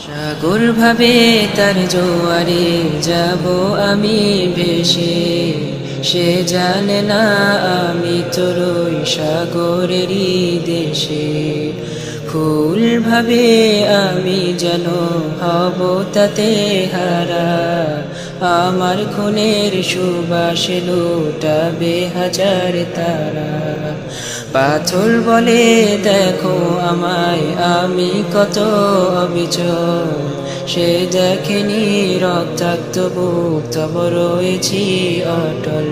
সাগর ভাবে তার জোয়ারে যাব আমি ভেসে, সে জানে না আমি তোর ওই সাগরেরই দেশে। ফুল ভাবে আমি যেন হব তাতে হারা, আমার খুনের সুবাসে লুটাবে হাজার তারা। পাথর বলে দেখো আমায় আমি কত অবিচল, সে দেখেনি রক্তাক্ত বুক তব রয়েছি অটল।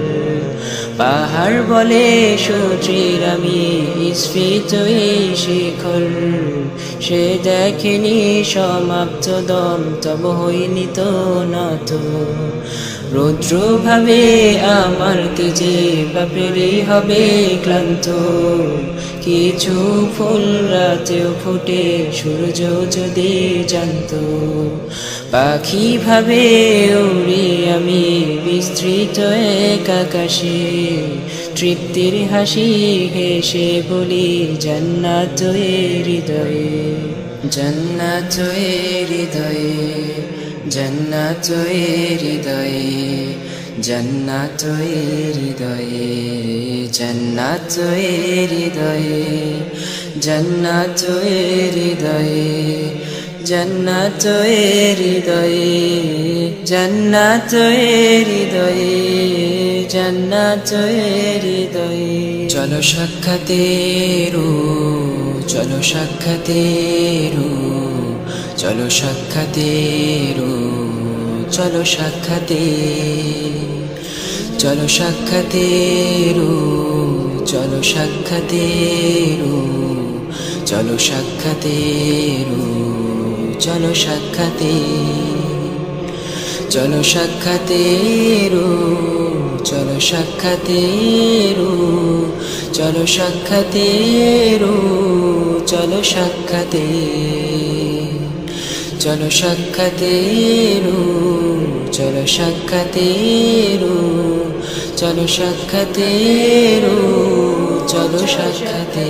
পাহাড় বলে সূর্যের আমি স্ফীত এই শিখর, সে দেখেনি সমাপ্ত দম তব হইনি তো নত। রৌদ্র ভাবে আমার তেজে বাপেরই হবে ক্লান্ত, কিছু ফুল রাতেও ফুটে সূর্য যদি জানত। পাখি ভাবে উড়ি আমি বিস্তৃত এক আকাশে, তৃপ্তির হাসি হেসে বলি জান্নাত এর হৃদয়ে, জান্নাত এর হৃদয়ে, জান্নাত এর হৃদয়ে, জান্নাত এর হৃদয়ে, জান্নাত এর হৃদয়ে, জান্নাত এর হৃদয়ে, জান্নাত এর হৃদয়ে, জান্নাত এর হৃদয়ে, জান্নাত এর হৃদয়ে। চলো সাক্ষাতে রু, চলো সাক্ষাতে রু, চলো সাক্ষাতে রু, চলো সাক্ষাতে, চলো সাক্ষাতে রু, চলো সাক্ষাতে রু, চলো সাক্ষাতে রু, চলো সাক্ষাতে, চলো সাক্ষাতে রু, চলো সাক্ষাতে রু, চলো সাক্ষাতে রু, চলো সাক্ষাতে, চলো সাক্ষাতে রু, চলো সাক্ষাতে রু, চলো সাক্ষাতে রু, চলো সাক্ষাতে।